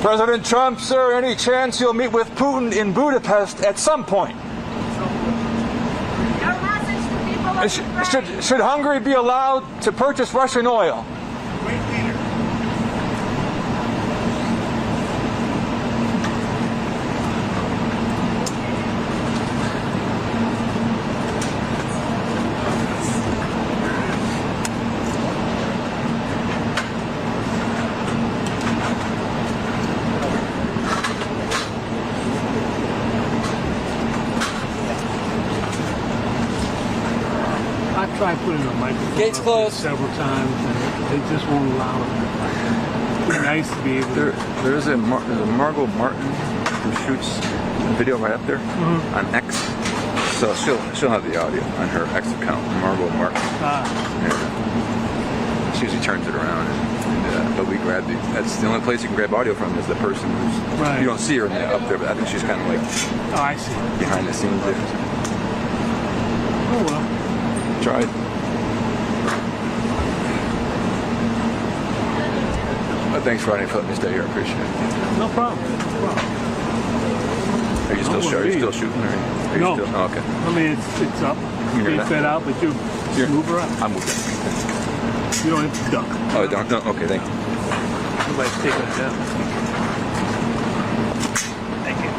President Trump, sir, any chance you'll meet with Putin in Budapest at some point? Should Hungary be allowed to purchase Russian oil? I put in a microphone Gates closed several times, and they just won't allow it. It's nice to be able to... There's a Margot Martin who shoots a video right up there on X. So she'll have the audio on her X account, Margot Martin. Yeah. She usually turns it around, but we grab that's the only place you can grab audio from is the person who's... Right. You don't see her up there, but I think she's kind of like... Oh, I see. Behind the scenes there. Oh, well. Tried. Thanks, Rodney, for letting me stay here. I appreciate it. No problem. No problem. Are you still shooting? Or are you No. Still, oh, okay. I mean, it's up. It's being fed out, but you move her up. I'm moving. You don't have to duck. Oh, don't. Okay, thank you. Nobody's taking it down. Thank you.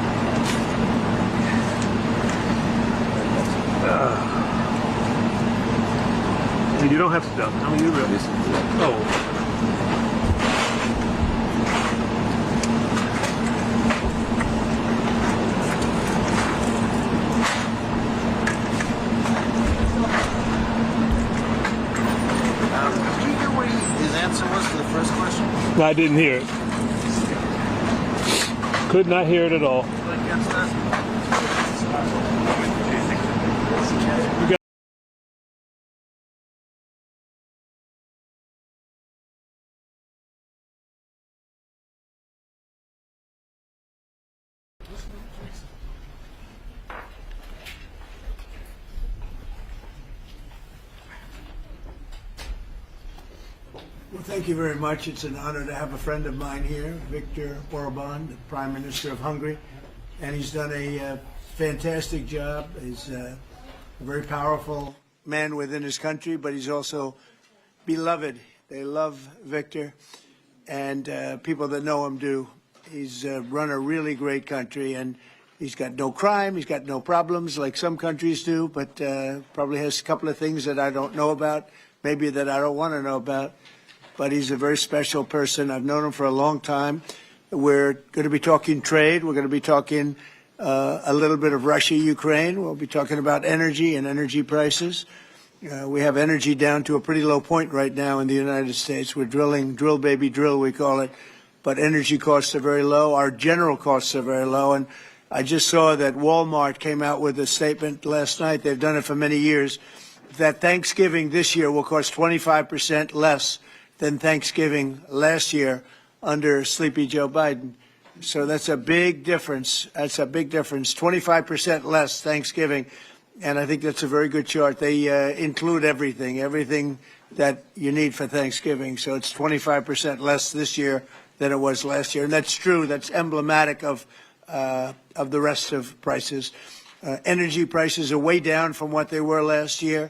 And you don't have to duck. I mean, you really... Oh. I didn't hear it. Could not hear it at all. Well, thank you very much. It's an honor to have a friend of mine here, Viktor Orbán, the Prime Minister of Hungary, and he's done a fantastic job. He's a very powerful man within his country, but he's also beloved. They love Viktor, and people that know him do. He's run a really great country, and he's got no crime, he's got no problems like some countries do, but probably has a couple of things that I don't know about, maybe that I don't want to know about. But he's a very special person. I've known him for a long time. We're going to be talking trade. We're going to be talking a little bit of Russia, Ukraine. We'll be talking about energy and energy prices. We have energy down to a pretty low point right now in the United States. We're drilling, drill baby drill, we call it. But energy costs are very low. Our general costs are very low. And I just saw that Walmart came out with a statement last night. They've done it for many years, that Thanksgiving this year will cost 25% less than Thanksgiving last year under Sleepy Joe Biden. So that's a big difference. That's a big difference. 25% less Thanksgiving. And I think that's a very good chart. They include everything that you need for Thanksgiving. So it's 25% less this year than it was last year. And that's true. That's emblematic of the rest of prices. Energy prices are way down from what they were last year.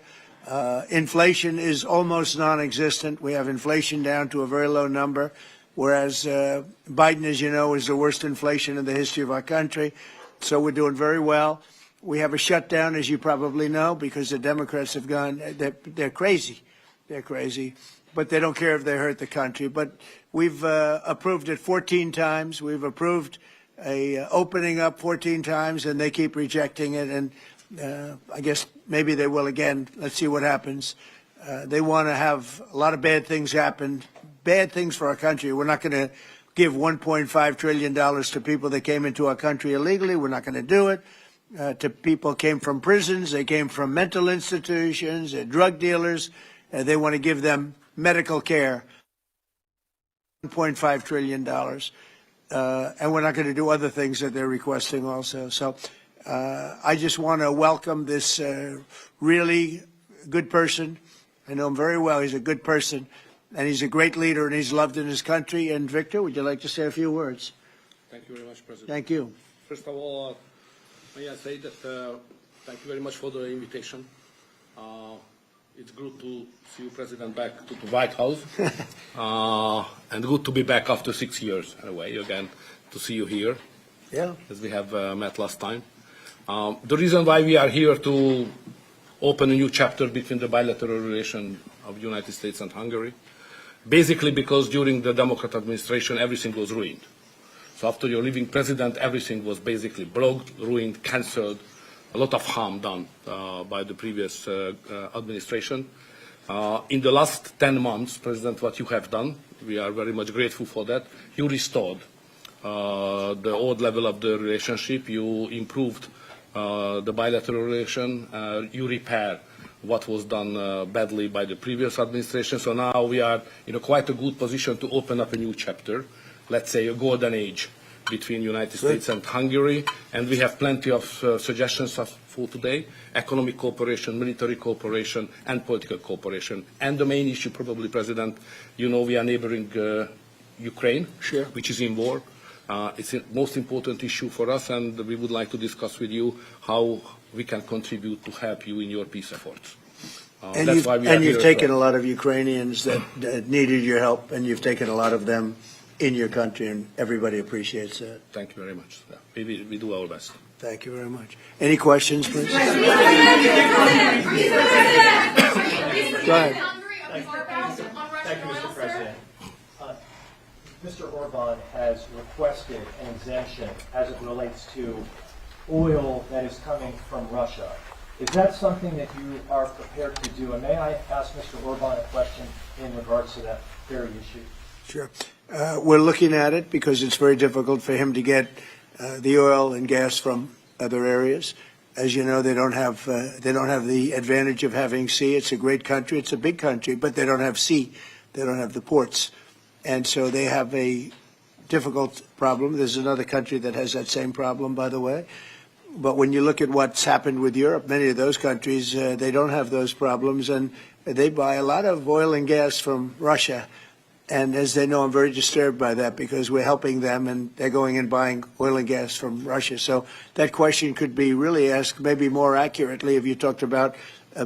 Inflation is almost non-existent. We have inflation down to a very low number, whereas Biden, as you know, is the worst inflation in the history of our country. So we're doing very well. We have a shutdown, as you probably know, because the Democrats have gone, they're crazy. They're crazy. But they don't care if they hurt the country. But we've approved it 14 times. We've approved a opening up 14 times, and they keep rejecting it. And I guess maybe they will again. Let's see what happens. They want to have a lot of bad things happen, bad things for our country. We're not going to give $1.5 trillion to people that came into our country illegally. We're not going to do it. To people who came from prisons, they came from mental institutions, they're drug dealers. They want to give them medical care. $1.5 trillion. And we're not going to do other things that they're requesting also. So I just want to welcome this really good person. I know him very well. He's a good person, and he's a great leader, and he's loved in his country. And Viktor, would you like to say a few words? Thank you very much, President. Thank you. First of all, may I say that thank you very much for the invitation. It's good to see you, President, back to the White House, and good to be back after 6 years, anyway, again, to see you here, as we have met last time. The reason why we are here to open a new chapter between the bilateral relation of the United States and Hungary, basically because during the Democrat administration, everything was ruined. So after your leaving president, everything was basically blocked, ruined, cancelled, a lot of harm done by the previous administration. In the last 10 months, President, what you have done, we are very much grateful for that. You restored the old level of the relationship. You improved the bilateral relation. You repair what was done badly by the previous administration. So now we are in quite a good position to open up a new chapter, let's say a golden age between the United States and Hungary, and we have plenty of suggestions for today: economic cooperation, military cooperation, and political cooperation. And the main issue, probably, President, you know we are neighboring Ukraine, which is in war. It's the most important issue for us, and we would like to discuss with you how we can contribute to help you in your peace efforts. And you've taken a lot of Ukrainians that needed your help, and you've taken a lot of them in your country, and everybody appreciates that. Thank you very much. Yeah, we do our best. Thank you very much. Any questions, please? Go ahead. Thank you, Mr. President. Mr. Orbán has requested an exemption as it relates to oil that is coming from Russia. Is that something that you are prepared to do? And may I ask Mr. Orbán a question in regards to that very issue? Sure. We're looking at it because it's very difficult for him to get the oil and gas from other areas. As you know, they don't have the advantage of having sea. It's a great country. It's a big country, but they don't have sea. They don't have the ports. And so they have a difficult problem. There's another country that has that same problem, by the way. But when you look at what's happened with Europe, many of those countries, they don't have those problems, and they buy a lot of oil and gas from Russia. And as they know, I'm very disturbed by that because we're helping them, and they're going and buying oil and gas from Russia. So that question could be really asked maybe more accurately if you talked about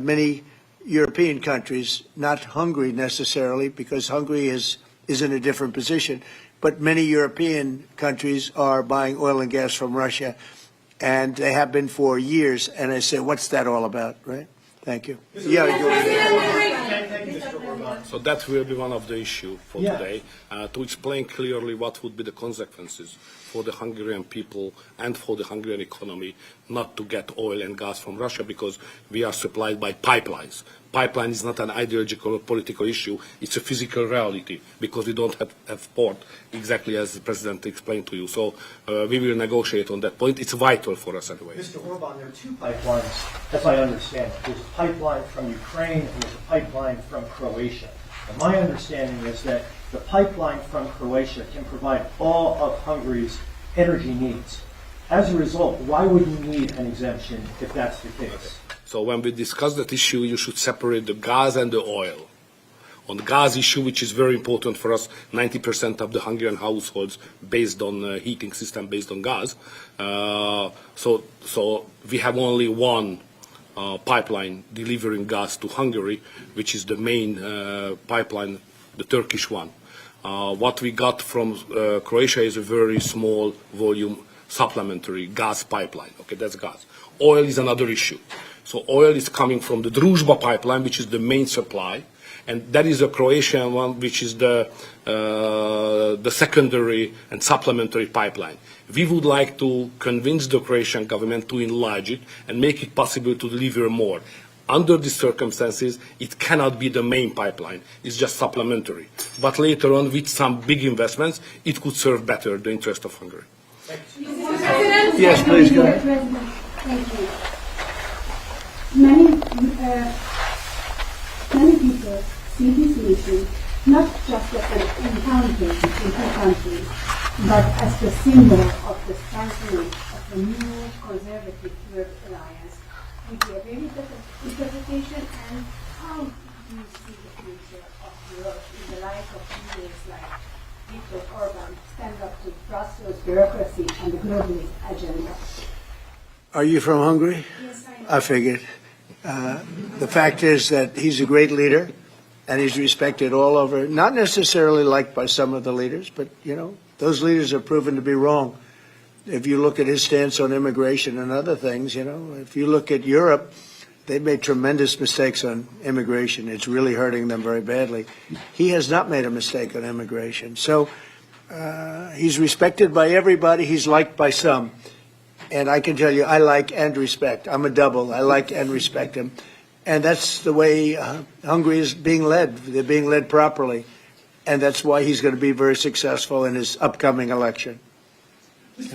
many European countries, not Hungary necessarily, because Hungary is in a different position. But many European countries are buying oil and gas from Russia, and they have been for years. And I say, what's that all about, right? Thank you. So that will be one of the issues for today, to explain clearly what would be the consequences for the Hungarian people and for the Hungarian economy not to get oil and gas from Russia, because we are supplied by pipelines. Pipeline is not an ideological or political issue, it's a physical reality, because we don't have port, exactly as the President explained to you. So we will negotiate on that point. It's vital for us anyway. Mr. Orbán, there are two pipelines, as I understand it. There's a pipeline from Ukraine and there's a pipeline from Croatia. And my understanding is that the pipeline from Croatia can provide all of Hungary's energy needs. As a result, why would you need an exemption if that's the case? Okay. So when we discuss that issue, you should separate the gas and the oil. On the gas issue, which is very important for us, 90% of the Hungarian households based on heating system based on gas. So we have only one pipeline delivering gas to Hungary, which is the main pipeline, the Turkish one. What we got from Croatia is a very small volume supplementary gas pipeline. Okay, that's gas. Oil is another issue. So oil is coming from the Druzhba pipeline, which is the main supply, and that is a Croatian one, which is the secondary and supplementary pipeline. We would like to convince the Croatian government to enlarge it and make it possible to deliver more. Under these circumstances, it cannot be the main pipeline. It's just supplementary. But later on, with some big investments, it could serve better the interest of Hungary. Yes, please go ahead. Thank you. Many people see this meeting not just as an encounter between two countries, but as the symbol of the strengthening of a new conservative Europe alliance. Would you agree with that interpretation, and how do you see the future of Europe in the light of leaders like Viktor Orbán stand up to Brussels bureaucracy and the globalist agenda? Are you from Hungary? Yes, I am. I figured. The fact is that he's a great leader, and he's respected all over, not necessarily liked by some of the leaders, but, those leaders are proven to be wrong. If you look at his stance on immigration and other things, if you look at Europe, they've made tremendous mistakes on immigration. It's really hurting them very badly. He has not made a mistake on immigration. So he's respected by everybody. He's liked by some. And I can tell you, I like and respect. I'm a double. I like and respect him. And that's the way Hungary is being led. They're being led properly. And that's why he's going to be very successful in his upcoming election. May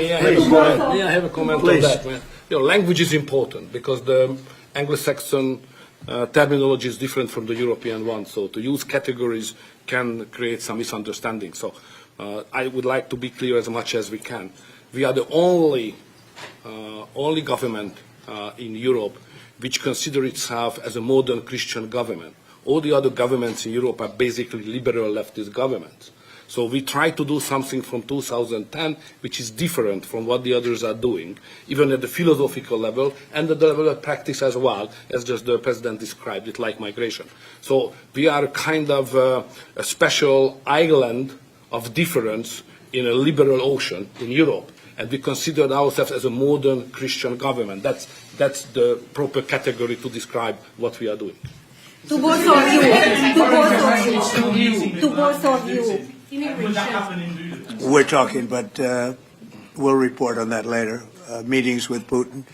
I have a comment Please. on that? Language is important because the Anglo-Saxon terminology is different from the European one. So to use categories can create some misunderstanding. So I would like to be clear as much as we can. We are the only government in Europe which consider itself as a modern Christian government. All the other governments in Europe are basically liberal leftist governments. So we try to do something from 2010 which is different from what the others are doing, even at the philosophical level and at the level of practice as well, as just the President described it, like migration. So we are kind of a special island of difference in a liberal ocean in Europe, and we consider ourselves as a modern Christian government. That's the proper category to describe what we are doing. To both of you. We're talking, but we'll report on that later. Meetings with Putin.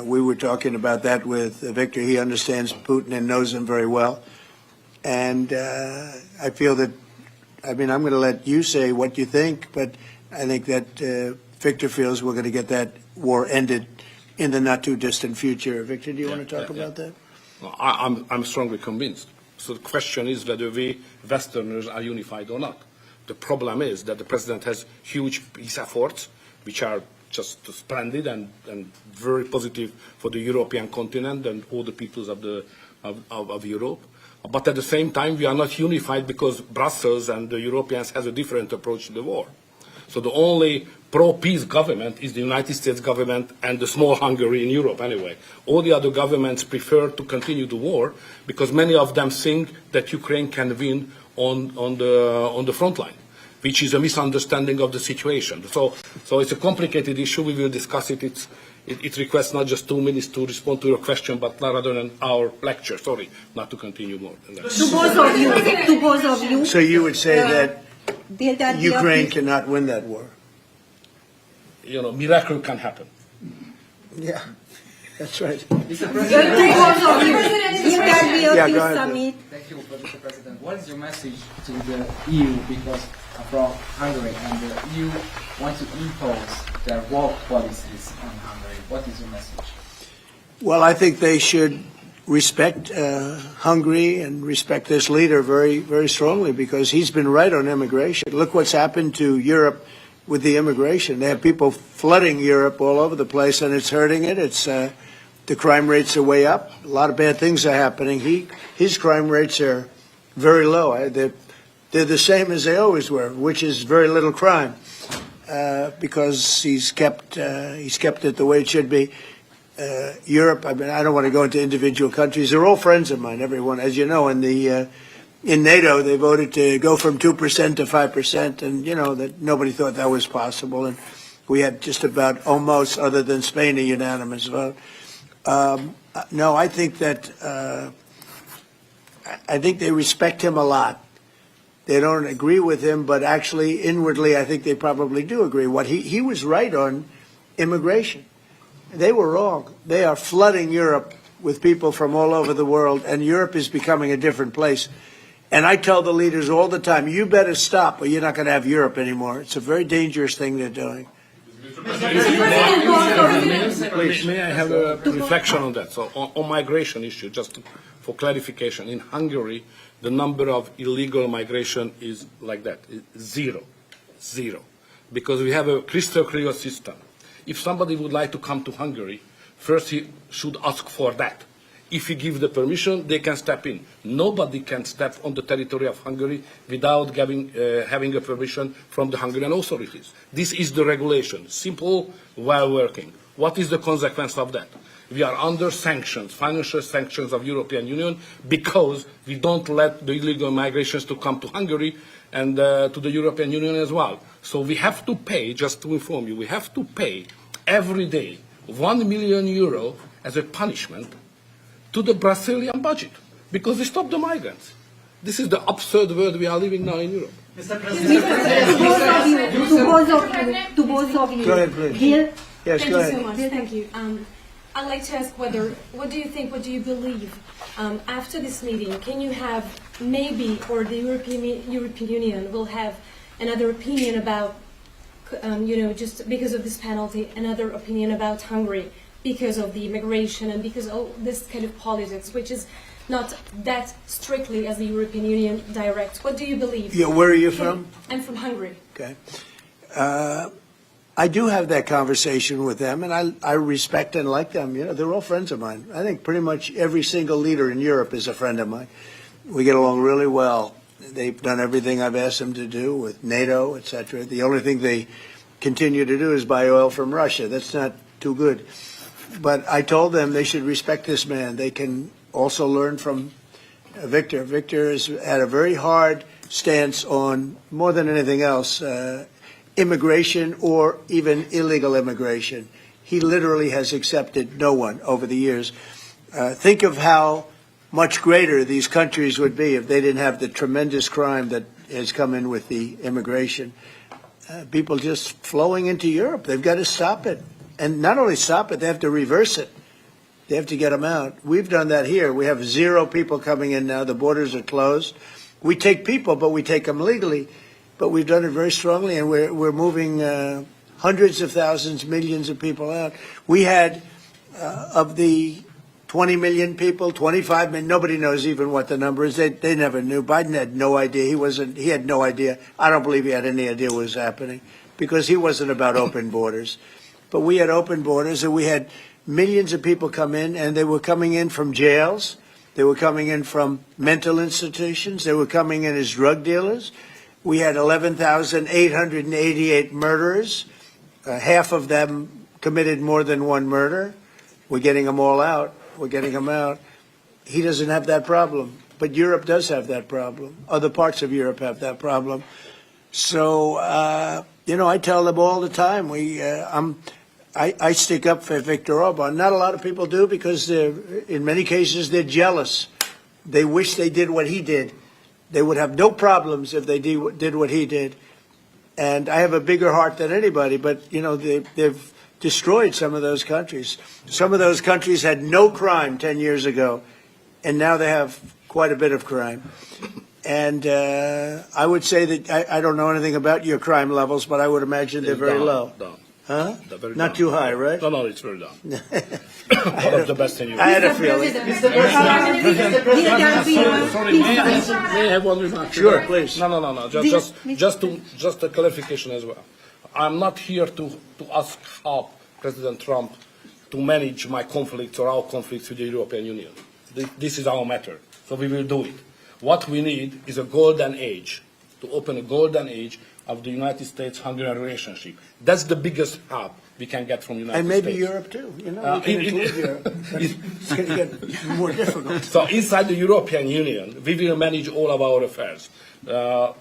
We were talking about that with Victor. He understands Putin and knows him very well. And I feel that, I'm going to let you say what you think, but I think that Victor feels we're going to get that war ended in the not too distant future. Victor, do you want to talk about that? I'm strongly convinced. So the question is whether we Westerners are unified or not. The problem is that the President has huge peace efforts, which are just splendid and very positive for the European continent and all the peoples of Europe. But at the same time, we are not unified because Brussels and the Europeans have a different approach to the war. So the only pro-peace government is the United States government and the small Hungary in Europe anyway. All the other governments prefer to continue the war because many of them think that Ukraine can win on the front line, which is a misunderstanding of the situation. So it's a complicated issue. We will discuss it. It requests not just 2 minutes to respond to your question, but rather than our lecture. Sorry, not to continue more than that. To both of you. So you would say that Ukraine cannot win that war? Miracle can happen. Yeah, that's right. To both of you. Yeah, go ahead. Summit. Thank you, Mr. President. What is your message to the EU? Because from Hungary and the EU want to impose their war policies on Hungary. What is your message? Well, I think they should respect Hungary and respect this leader very, very strongly because he's been right on immigration. Look what's happened to Europe with the immigration. They have people flooding Europe all over the place, and it's hurting it. It's the crime rates are way up. A lot of bad things are happening. His crime rates are very low. They're the same as they always were, which is very little crime because he's kept it the way it should be. Europe, I don't want to go into individual countries. They're all friends of mine, everyone. As you know, in NATO, they voted to go from 2% to 5%, and that nobody thought that was possible. And we had just about almost, other than Spain, a unanimous vote. No, I think that I think they respect him a lot. They don't agree with him, but actually, inwardly, I think they probably do agree. He was right on immigration. They were wrong. They are flooding Europe with people from all over the world, and Europe is becoming a different place. And I tell the leaders all the time, you better stop or you're not going to have Europe anymore. It's a very dangerous thing they're doing. May I have a reflection on that? So on migration issue, just for clarification, in Hungary, the number of illegal migration is like that, zero. Because we have a crystal clear system. If somebody would like to come to Hungary, first he should ask for that. If we give the permission, they can step in. Nobody can step on the territory of Hungary without having a permission from the Hungarian authorities. This is the regulation, simple, well working. What is the consequence of that? We are under sanctions, financial sanctions of European Union, because we don't let the illegal migrations to come to Hungary and to the European Union as well. So we have to pay, just to inform you, we have to pay every day 1 million euro as a punishment to the Brazilian budget, because we stop the migrants. This is the absurd world we are living now in Europe. To both of you. Go ahead, please. Here, Yes, Thank go you ahead. so much. Thank you. I'd like to ask what do you think, what do you believe after this meeting? Can you have maybe, or the European Union will have another opinion about, just because of this penalty, another opinion about Hungary because of the immigration and because of this kind of politics, which is not that strictly as the European Union directs. What do you believe? Yeah, where are you from? I'm from Hungary. Okay. I do have that conversation with them, and I respect and like them. They're all friends of mine. I think pretty much every single leader in Europe is a friend of mine. We get along really well. They've done everything I've asked them to do with NATO, etc. The only thing they continue to do is buy oil from Russia. That's not too good. But I told them they should respect this man. They can also learn from Viktor. Viktor has had a very hard stance on, more than anything else, immigration or even illegal immigration. He literally has accepted no one over the years. Think of how much greater these countries would be if they didn't have the tremendous crime that has come in with the immigration. People just flowing into Europe. They've got to stop it. And not only stop it, they have to reverse it. They have to get them out. We've done that here. We have 0 people coming in now. The borders are closed. We take people, but we take them legally. But we've done it very strongly, and we're moving hundreds of thousands, millions of people out. We had, of the 20 million people, 25 million, nobody knows even what the number is. They never knew. Biden had no idea. He had no idea. I don't believe he had any idea what was happening, because he wasn't about open borders. But we had open borders, and we had millions of people come in, and they were coming in from jails. They were coming in from mental institutions. They were coming in as drug dealers. We had 11,888 murderers. Half of them committed more than one murder. We're getting them all out. We're getting them out. He doesn't have that problem, but Europe does have that problem. Other parts of Europe have that problem. So, I tell them all the time, I stick up for Viktor Orbán. Not a lot of people do, because in many cases they're jealous. They wish they did what he did. They would have no problems if they did what he did. And I have a bigger heart than anybody, but, they've destroyed some of those countries. Some of those countries had no crime 10 years ago, and now they have quite a bit of crime. And I would say that I don't know anything about your crime levels, but I would imagine they're very low. Down. Huh? Very Not down. too high, right? No, it's very down. One of the best in Europe. I had a feeling. Sorry, may I have one remark? Sure, please. No. Just a clarification as well. I'm not here to ask how President Trump to manage my conflicts or our conflicts with the European Union. This is our matter, so we will do it. What we need is a golden age, to open a golden age of the United States-Hungarian relationship. That's the biggest help we can get from the United States. And maybe Europe too. We can include Europe. It's going to get more difficult. So inside the European Union, we will manage all of our affairs. To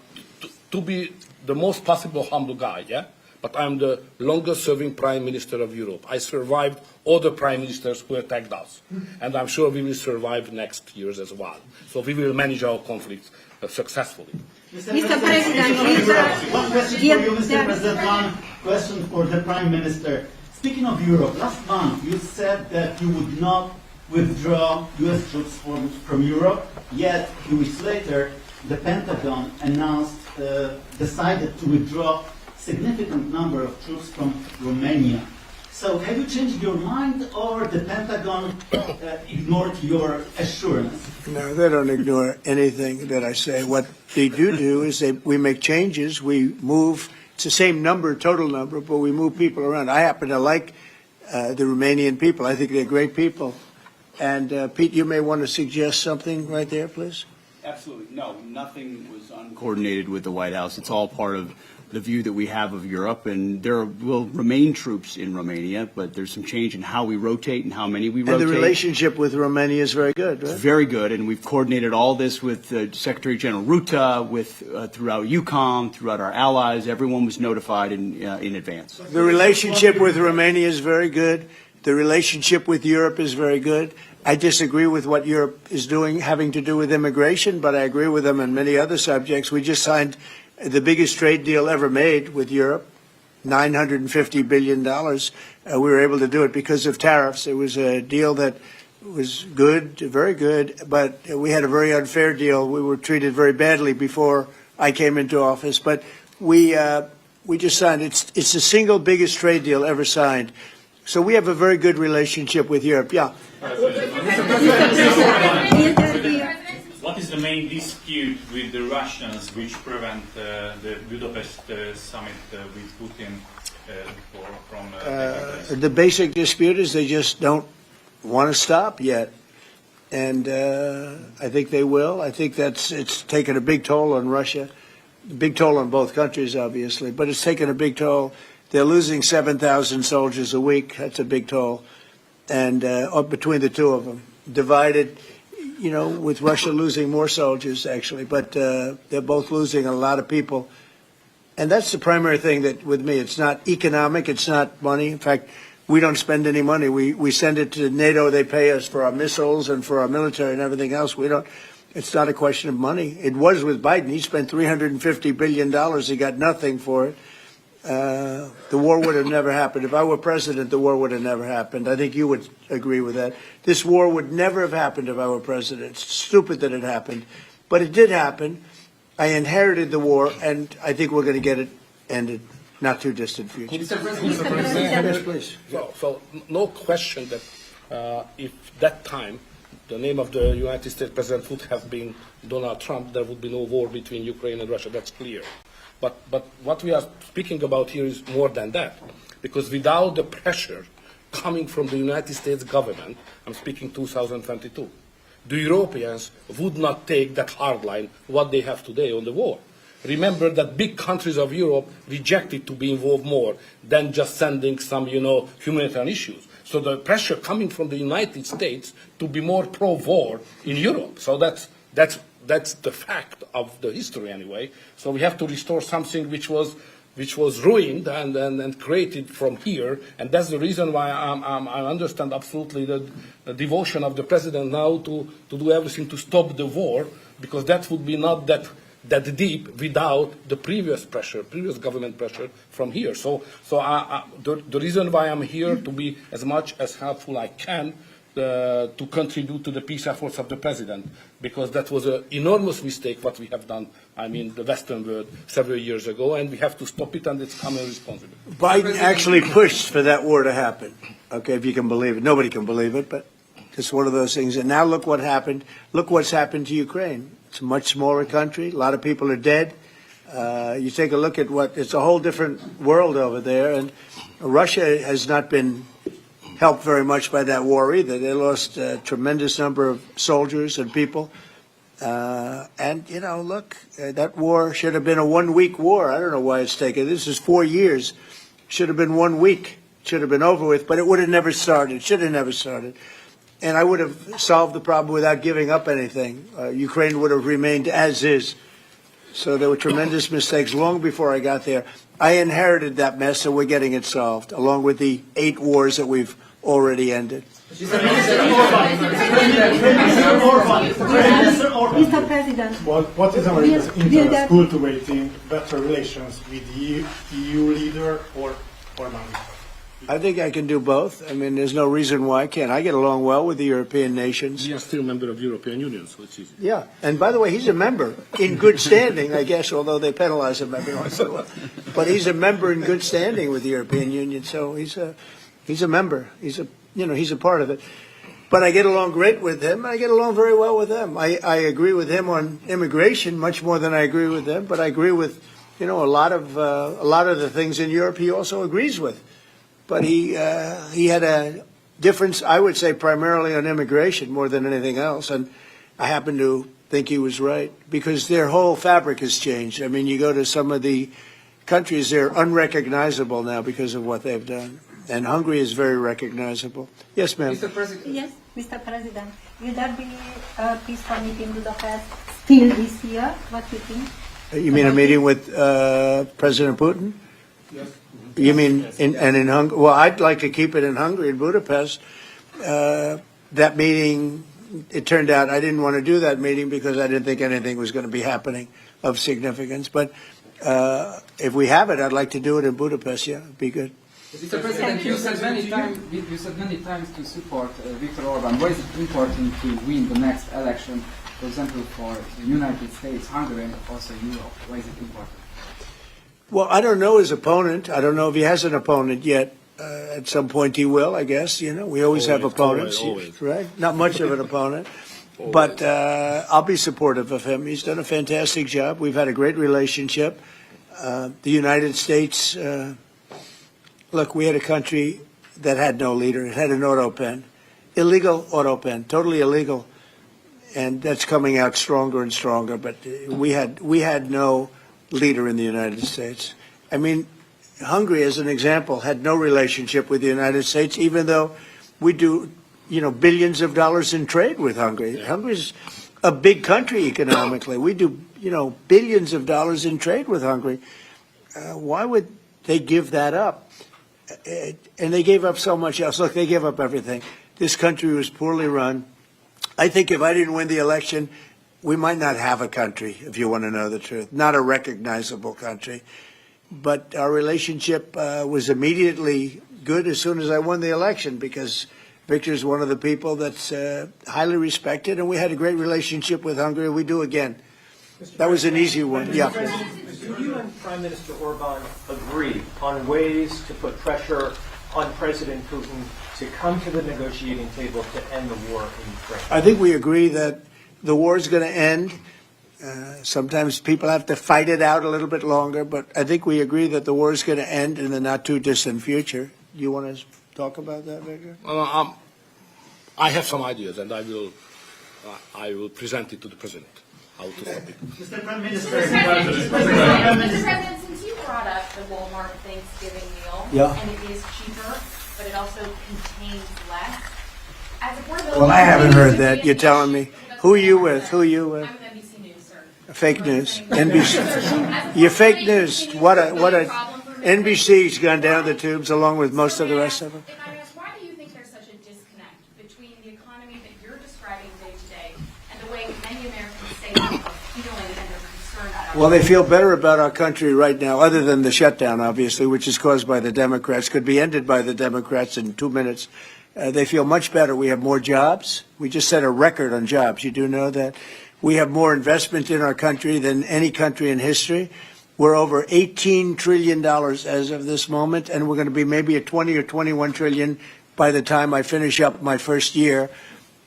be the most possible humble guy, yeah? But I'm the longest-serving Prime Minister of Europe. I survived all the Prime Ministers who attacked us. And I'm sure we will survive next years as well. So we will manage our conflicts successfully. Mr. President, one question for you, Mr. President. One question for the Prime Minister. Speaking of Europe, last month you said that you would not withdraw U.S. troops from Europe, yet 2 weeks later the Pentagon decided to withdraw significant number of troops from Romania. So have you changed your mind, or the Pentagon ignored your assurance? No, they don't ignore anything that I say. What they do is we make changes. We move. It's the same number, total number, but we move people around. I happen to like the Romanian people. I think they're great people. And Pete, you may want to suggest something right there, please. Absolutely. No, nothing was uncoordinated with the White House. It's all part of the view that we have of Europe, and there will remain troops in Romania, but there's some change in how we rotate and how many we rotate. And the relationship with Romania is very good, right? It's very good, and we've coordinated all this with Secretary General Ruta, with throughout EUCOM, throughout our allies. Everyone was notified in advance. The relationship with Romania is very good. The relationship with Europe is very good. I disagree with what Europe is doing having to do with immigration, but I agree with them on many other subjects. We just signed the biggest trade deal ever made with Europe, $950 billion. We were able to do it because of tariffs. It was a deal that was good, very good, but we had a very unfair deal. We were treated very badly before I came into office, but we just signed it. It's the single biggest trade deal ever signed. So we have a very good relationship with Europe. Yeah. What is the main dispute with the Russians which prevent the Budapest summit with Putin from the basic dispute is they just don't want to stop yet. And I think they will. I think it's taken a big toll on Russia, a big toll on both countries, obviously, but it's taken a big toll. They're losing 7,000 soldiers a week. That's a big toll. And between the two of them, divided, you know, with Russia losing more soldiers, actually. But they're both losing a lot of people. And that's the primary thing that, with me, it's not economic, it's not money. In fact, we don't spend any money. We send it to NATO. They pay us for our missiles and for our military and everything else. We don't. It's not a question of money. It was with Biden. He spent $350 billion. He got nothing for it. The war would have never happened. If I were president, the war would have never happened. I think you would agree with that. This war would never have happened if I were president. It's stupid that it happened. But it did happen. I inherited the war, and I think we're going to get it ended. Not too distant future. Yes, please. So no question that if that time the name of the United States president would have been Donald Trump, there would be no war between Ukraine and Russia. That's clear. But what we are speaking about here is more than that, because without the pressure coming from the United States government, I'm speaking 2022, the Europeans would not take that hard line what they have today on the war. Remember that big countries of Europe rejected to be involved more than just sending some, humanitarian issues. So the pressure coming from the United States to be more pro-war in Europe. So that's the fact of the history anyway. So we have to restore something which was ruined and created from here, and that's the reason why I understand absolutely the devotion of the president now to do everything to stop the war, because that would be not that deep without the previous government pressure from here. So the reason why I'm here to be as much as helpful I can to contribute to the peace efforts of the president, because that was an enormous mistake what we have done, the Western world several years ago, and we have to stop it, and it's common responsibility. Biden actually pushed for that war to happen. Okay, if you can believe it. Nobody can believe it, but it's one of those things. And now look what happened. Look what's happened to Ukraine. It's a much smaller country. A lot of people are dead. You take a look at it's a whole different world over there, and Russia has not been helped very much by that war either. They lost a tremendous number of soldiers and people. Look, that war should have been a 1 week war. I don't know why it's taken. This is 4 years. Should have been 1 week. Should have been over with, but it would have never started. Should have never started. And I would have solved the problem without giving up anything. Ukraine would have remained as is. So there were tremendous mistakes long before I got there. I inherited that mess, and we're getting it solved, along with the 8 wars that we've already ended. Mr. President, what is America's interest cultivating better relations with the EU leader or Orbán? I think I can do both. There's no reason why I can't. I get along well with the European nations. We are still a member of the European Union, so it's easy. Yeah, and by the way, he's a member in good standing, I guess, although they penalize him every once in a while. But he's a member in good standing with the European Union, so he's a member. He's a part of it. But I get along great with him. I get along very well with them. I agree with him on immigration much more than I agree with them. But I agree with, a lot of the things in Europe he also agrees with. But he had a difference, I would say, primarily on immigration more than anything else. And I happen to think he was right because their whole fabric has changed. I mean, you go to some of the countries, they're unrecognizable now because of what they've done. And Hungary is very recognizable. Yes, ma'am. Mr. President. Yes, Mr. President. Will there be a peaceful meeting in Budapest still this year? What do you think? You mean a meeting with President Putin? Yes. You mean in Hungary? Well, I'd like to keep it in Hungary, in Budapest. That meeting, it turned out I didn't want to do that meeting because I didn't think anything was going to be happening of significance. But if we have it, I'd like to do it in Budapest. Yeah, it'd be good. Mr. President, you said many times to support Viktor Orbán. Why is it important to win the next election, for example, for the United States, Hungary, and also Europe? Why is it important? Well, I don't know his opponent. I don't know if he has an opponent yet. At some point he will, I guess. You know, we always have opponents, right? Not much of an opponent. But I'll be supportive of him. He's done a fantastic job. We've had a great relationship. The United States, look, we had a country that had no leader. It had an auto pen, illegal auto pen, totally illegal. And that's coming out stronger and stronger. But we had no leader in the United States. I mean, Hungary, as an example, had no relationship with the United States, even though we do, you know, billions of dollars in trade with Hungary. Hungary's a big country economically. We do, you know, billions of dollars in trade with Hungary. Why would they give that up? And they gave up so much else. Look, they gave up everything. This country was poorly run. I think if I didn't win the election, we might not have a country, if you want to know the truth, not a recognizable country. But our relationship was immediately good as soon as I won the election because Victor's one of the people that's highly respected, and we had a great relationship with Hungary. We do again. That was an easy one. Yeah. Do you and Prime Minister Orbán agree on ways to put pressure on President Putin to come to the negotiating table to end the war in Ukraine? I think we agree that the war is going to end. Sometimes people have to fight it out a little bit longer, but I think we agree that the war is going to end in the not-too-distant future. Do you want to talk about that, Victor? I have some ideas, and I will present it to the President. How to stop it. Mr. Prime Minister. Mr. President, since you brought up the Walmart Thanksgiving meal, and it is cheaper, but it also contains less. As a part of the Well, I haven't heard that. You're telling me. Who are you with? Who are you with? I'm with NBC News, sir. Fake news. NBC. You're fake news. What a NBC's gone down the tubes along with most of the rest of them. If I ask, why do you think there's such a disconnect between the economy that you're describing day to day and the way many Americans say they are feeling and they're concerned about? Well, they feel better about our country right now, other than the shutdown, obviously, which is caused by the Democrats, could be ended by the Democrats in 2 minutes. They feel much better. We have more jobs. We just set a record on jobs. You do know that. We have more investment in our country than any country in history. We're over $18 trillion as of this moment, and we're going to be maybe at 20 or 21 trillion by the time I finish up my first year.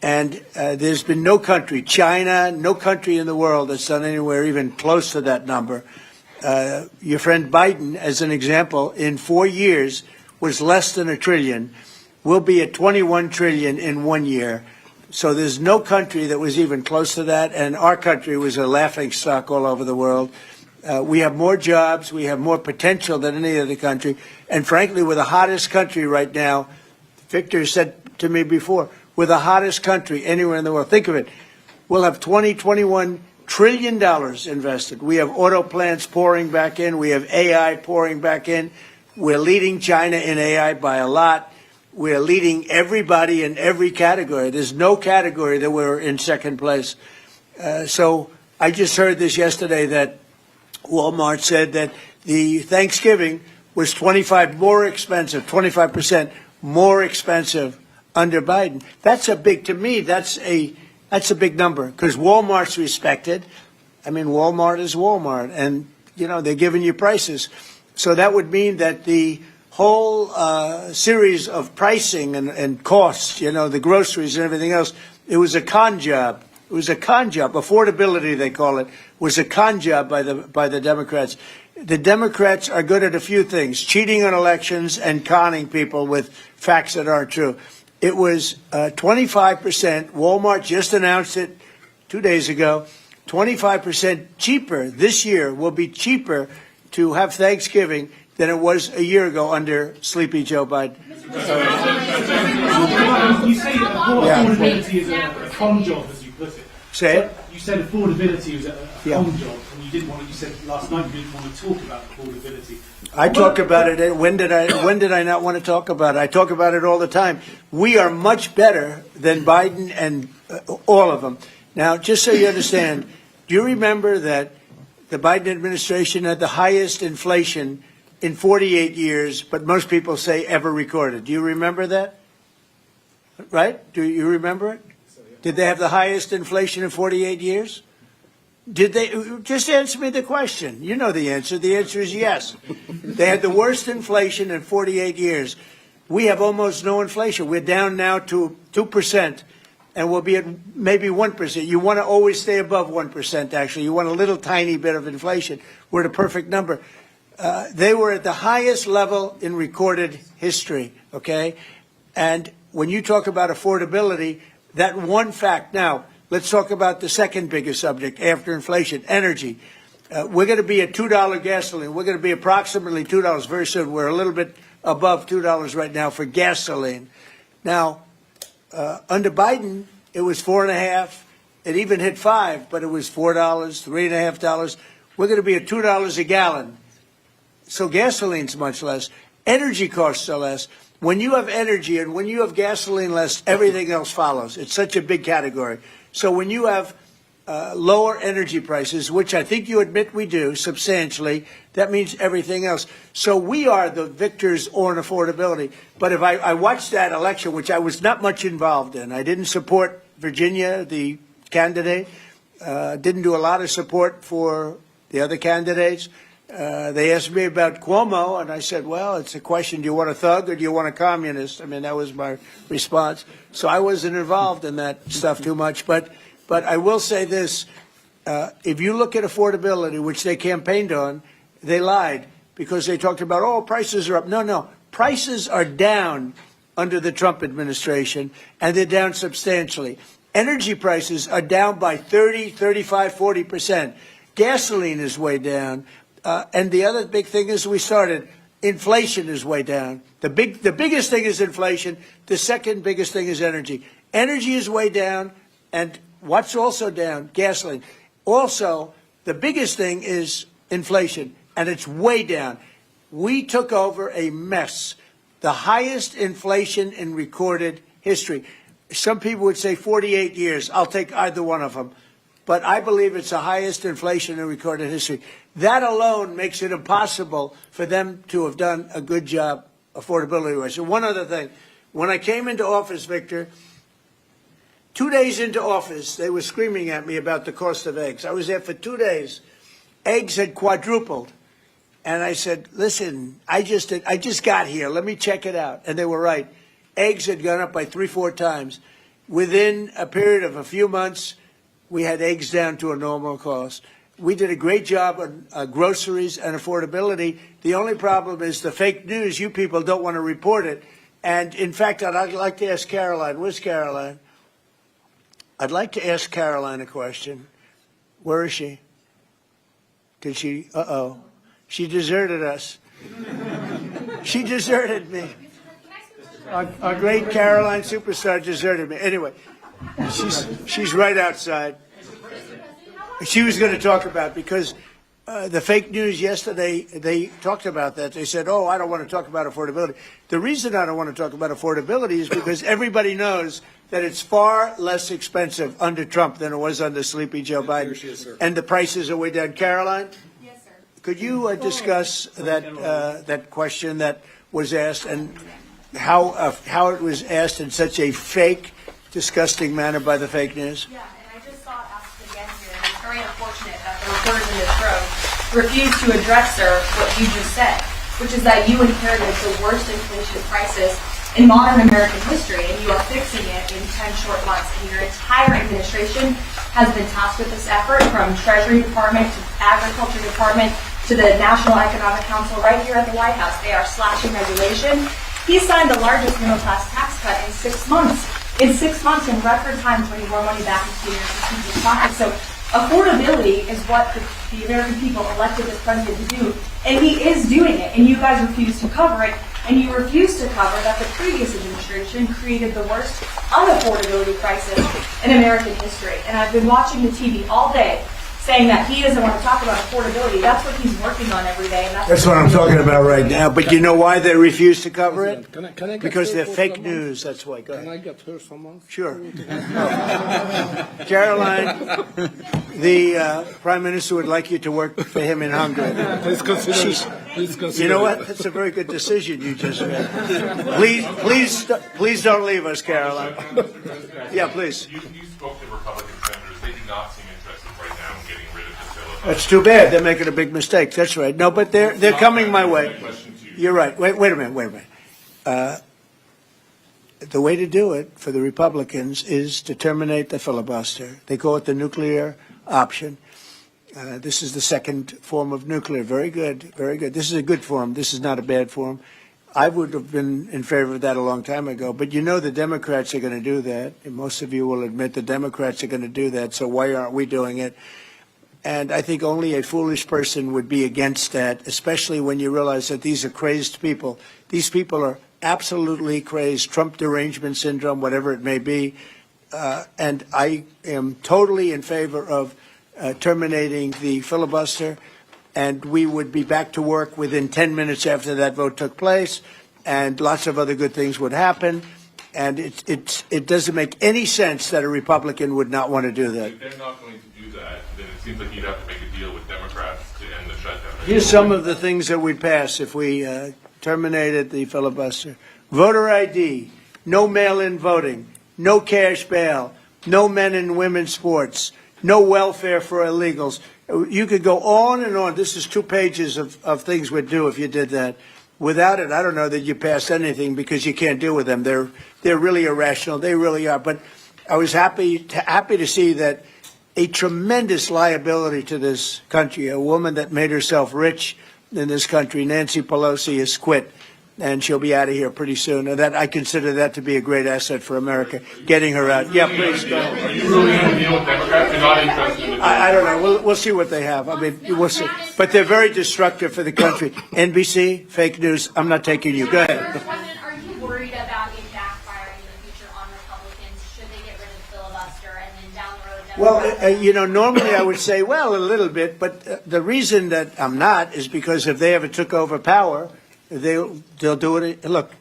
And there's been no country, China, no country in the world that's done anywhere even close to that number. Your friend Biden, as an example, in 4 years was less than $1 trillion. We'll be at 21 trillion in 1 year. So there's no country that was even close to that, and our country was a laughing stock all over the world. We have more jobs, we have more potential than any other country, and frankly, we're the hottest country right now. Victor said to me before, we're the hottest country anywhere in the world. Think of it. We'll have $21 trillion invested. We have auto plants pouring back in. We have AI pouring back in. We're leading China in AI by a lot. We're leading everybody in every category. There's no category that we're in second place. So I just heard this yesterday that Walmart said that the Thanksgiving was 25% more expensive under Biden. That's a big, to me, that's a big number because Walmart's respected. I mean, Walmart is Walmart, and, you know, they're giving you prices. So that would mean that the whole series of pricing and costs, you know, the groceries and everything else, it was a con job. It was a con job. Affordability, they call it, was a con job by the Democrats. The Democrats are good at a few things, cheating on elections and conning people with facts that aren't true. It was 25%. Walmart just announced it 2 days ago. 25% cheaper this year will be cheaper to have Thanksgiving than it was a year ago under Sleepy Joe Biden. You say affordability is a fun job, as you put it. Say it. You said affordability was a fun job, and you didn't want to. You said last night you didn't want to talk about affordability. I talk about it. When did I not want to talk about it? I talk about it all the time. We are much better than Biden and all of them. Now, just so you understand, do you remember that the Biden administration had the highest inflation in 48 years, but most people say ever recorded? Do you remember that? Right? Do you remember it? Did they have the highest inflation in 48 years? Did they? Just answer me the question. You know the answer. The answer is yes. They had the worst inflation in 48 years. We have almost no inflation. We're down now to 2%, and we'll be at maybe 1%. You want to always stay above 1%, actually. You want a little tiny bit of inflation. We're at a perfect number. They were at the highest level in recorded history, okay? And when you talk about affordability, that one fact. Now, let's talk about the second biggest subject after inflation, energy. We're going to be at $2 gasoline. We're going to be approximately $2 very soon. We're a little bit above $2 right now for gasoline. Now, under Biden, it was $4.50. It even hit $5, but it was $4, $3.50. We're going to be at $2 a gallon. So gasoline's much less. Energy costs are less. When you have energy and when you have gasoline less, everything else follows. It's such a big category. So when you have lower energy prices, which I think you admit we do substantially, that means everything else. So we are the victors on affordability. But if I watched that election, which I was not much involved in, I didn't support Virginia, the candidate, didn't do a lot of support for the other candidates. They asked me about Cuomo, and I said, well, it's a question, do you want a thug or do you want a communist? I mean, that was my response. So I wasn't involved in that stuff too much. But I will say this. If you look at affordability, which they campaigned on, they lied because they talked about, oh, prices are up. No. Prices are down under the Trump administration, and they're down substantially. Energy prices are down by 30, 35, 40%. Gasoline is way down. And the other big thing is inflation is way down. The biggest thing is inflation. The second biggest thing is energy. Energy is way down. And what's also down? Gasoline. Also, the biggest thing is inflation, and it's way down. We took over a mess. The highest inflation in recorded history. Some people would say 48 years. I'll take either one of them. But I believe it's the highest inflation in recorded history. That alone makes it impossible for them to have done a good job affordability-wise. And one other thing. When I came into office, Victor, 2 days into office, they were screaming at me about the cost of eggs. I was there for 2 days. Eggs had quadrupled. And I said, listen, I just got here. Let me check it out. And they were right. Eggs had gone up by 3-4 times. Within a period of a few months, we had eggs down to a normal cost. We did a great job on groceries and affordability. The only problem is the fake news. You people don't want to report it. And, in fact, I'd like to ask Caroline. Where's Caroline? I'd like to ask Caroline a question. Where is she? Did she? Uh-oh. She deserted us. She deserted me. Our great Caroline superstar deserted me. Anyway, she's right outside. She was going to talk about, because the fake news yesterday, they talked about that. They said, oh, I don't want to talk about affordability. The reason I don't want to talk about affordability is because everybody knows that it's far less expensive under Trump than it was under Sleepy Joe Biden. And the prices are way down. Caroline? Yes, sir. Could you discuss that question that was asked and how it was asked in such a fake, disgusting manner by the fake news? Yeah, and I just saw it asked again here, and it's very unfortunate that the reporters in this room refused to address, sir, what you just said, which is that you inherited the worst inflation crisis in modern American history, and you are fixing it in 10 short months. And your entire administration has been tasked with this effort, from Treasury Department to Agriculture Department to the National Economic Council right here at the White House. They are slashing regulation, He signed the largest middle-class tax cut in 6 months. In 6 months, in record time, putting more money back into the American people's pockets. So affordability is what the American people elected this president to do, and he is doing it, and you guys refuse to cover it, and you refuse to cover that the previous administration created the worst unaffordability crisis in American history. And I've been watching the TV all day saying that he doesn't want to talk about affordability. That's what he's working on every day. And that's what I'm talking about right now. But you know why they refuse to cover it? Can I Because they're fake news. That's why. Go ahead. Can I get her someone? Sure. Caroline, the Prime Minister would like you to work for him in Hungary. Please consider. You know what? That's a very good decision you just made. Please don't leave us, Caroline. Yeah, please. You spoke to Republican senators. They do not seem interested right now in getting rid of the filibuster. That's too bad. They're making a big mistake. That's right. No, but they're coming my way. You're right. Wait a minute. The way to do it for the Republicans is to terminate the filibuster. They call it the nuclear option. This is the second form of nuclear. Very good, very good. This is a good form. This is not a bad form. I would have been in favor of that a long time ago. But you know the Democrats are going to do that. And most of you will admit the Democrats are going to do that. So why aren't we doing it? And I think only a foolish person would be against that, especially when you realize that these are crazed people. These people are absolutely crazed, Trump derangement syndrome, whatever it may be. And I am totally in favor of terminating the filibuster, and we would be back to work within 10 minutes after that vote took place, and lots of other good things would happen. And it doesn't make any sense that a Republican would not want to do that. If they're not going to do that, then it seems like you'd have to make a deal with Democrats to end the shutdown. Here's some of the things that we'd pass if we terminated the filibuster. Voter ID, no mail-in voting, no cash bail, no men and women's sports, no welfare for illegals. You could go on and on. This is 2 pages of things we'd do if you did that. Without it, I don't know that you passed anything because you can't deal with them. They're really irrational. They really are. But I was happy to see that a tremendous liability to this country, a woman that made herself rich in this country, Nancy Pelosi, has quit. And she'll be out of here pretty soon. And that I consider that to be a great asset for America, getting her out. Yeah, please go. Are you really going to deal with Democrats? You're not interested in the I don't know. We'll see what they have. I mean, we'll see. But they're very destructive for the country. NBC, fake news. I'm not taking you. Go ahead. Are you worried about it backfiring in the future on Republicans? Should they get rid of the filibuster and then down the road? Well, normally I would say, well, a little bit. But the reason that I'm not is because if they ever took over power, they'll do it. Look,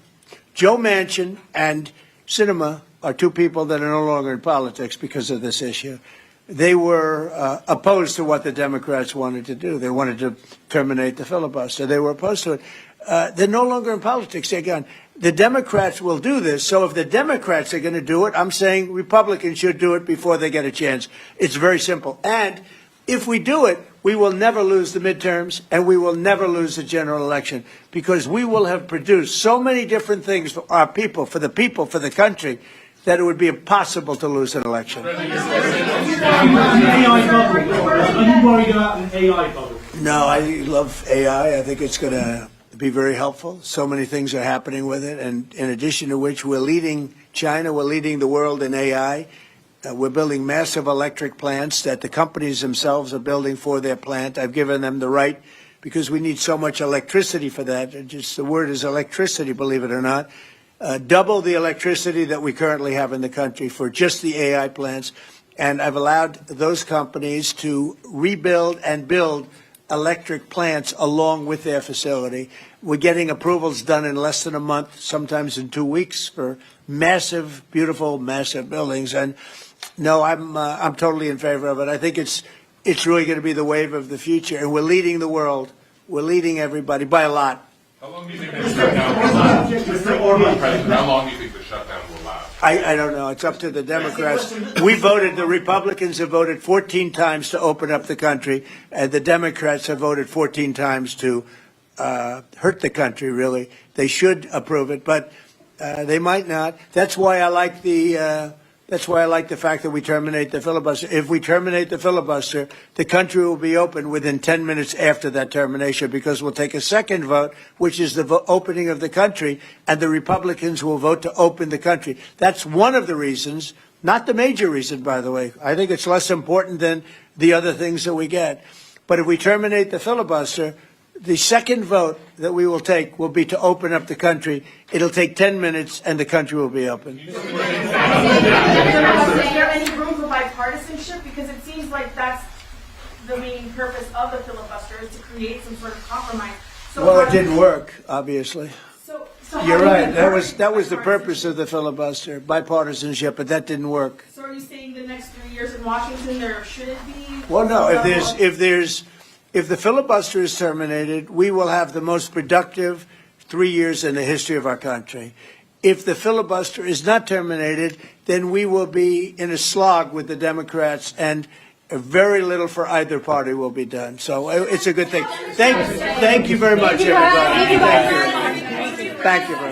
Joe Manchin and Sinema are 2 people that are no longer in politics because of this issue. They were opposed to what the Democrats wanted to do. They wanted to terminate the filibuster. They were opposed to it. They're no longer in politics. They're gone. The Democrats will do this. So if the Democrats are going to do it, I'm saying Republicans should do it before they get a chance. It's very simple. And if we do it, we will never lose the midterms, and we will never lose the general election, because we will have produced so many different things for our people, for the country, that it would be impossible to lose an election. Are you worried about an AI bubble? No, I love AI. I think it's going to be very helpful. So many things are happening with it, and in addition to which, we're leading China, we're leading the world in AI. We're building massive electric plants that the companies themselves are building for their plant. I've given them the right because we need so much electricity for that. Just the word is electricity, believe it or not. Double the electricity that we currently have in the country for just the AI plants. And I've allowed those companies to rebuild and build electric plants along with their facility. We're getting approvals done in less than a month, sometimes in 2 weeks, for massive, beautiful, massive buildings. And no, I'm totally in favor of it. I think it's really going to be the wave of the future, and we're leading the world. We're leading everybody by a lot. How long do you think the shutdown will last? Mr. Orbán, President, how long do you think the shutdown will last? I don't know. It's up to the Democrats. The Republicans have voted 14 times to open up the country, and the Democrats have voted 14 times to hurt the country, really. They should approve it, but they might not. That's why I like the That's why I like the fact that we terminate the filibuster. If we terminate the filibuster, the country will be open within 10 minutes after that termination, because we'll take a second vote, which is the opening of the country, and the Republicans will vote to open the country. That's one of the reasons, not the major reason, by the way. I think it's less important than the other things that we get. But if we terminate the filibuster, the second vote that we will take will be to open up the country. It'll take 10 minutes, and the country will be open. Is there any room for bipartisanship? Because it seems like that's the main purpose of the filibuster, is to create some sort of compromise. So Well, it didn't work, obviously. So You're right. That was the purpose of the filibuster, bipartisanship, but that didn't work. So are you saying the next 3 years in Washington there shouldn't be? Well, no. If the filibuster is terminated, we will have the most productive 3 years in the history of our country. If the filibuster is not terminated, then we will be in a slog with the Democrats, and very little for either party will be done. So it's a good thing. Thank you very much, everybody. Thank you very much.